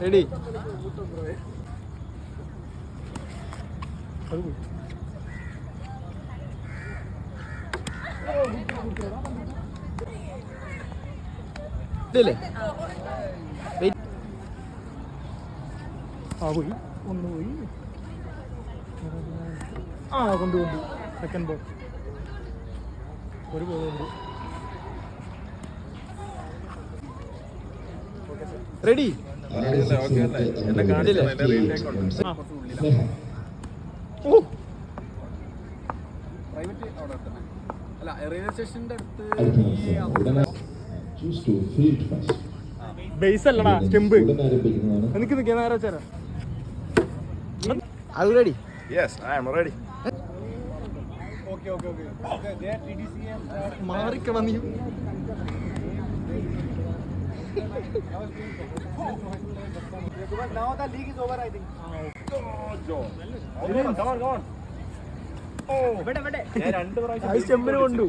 Ready ഇല്ലേ ആ പോയി ഒന്ന് പോയി ആ കൊണ്ടു സെക്കൻഡ് ബോൾ ഒരു ബോളുണ്ട് റെഡി എന്നെ കാണില്ല പ്രൈവറ്റ് അവിടെ അല്ല റെയിൽവേ സ്റ്റേഷന്റെ അടുത്ത് ബേസ് അല്ലടാ സ്റ്റെമ്പ് എനിക്ക് നിൽക്കാൻ നേരം വെച്ചാരാ Are you ready? Yes, I am ready. Okay. They are TDCM. മാറിക്ക വന്നി Now the league is over, I think. Come on. ഞാൻ 2 പ്രാവശ്യം സ്റ്റെമ്പിന് കൊണ്ടു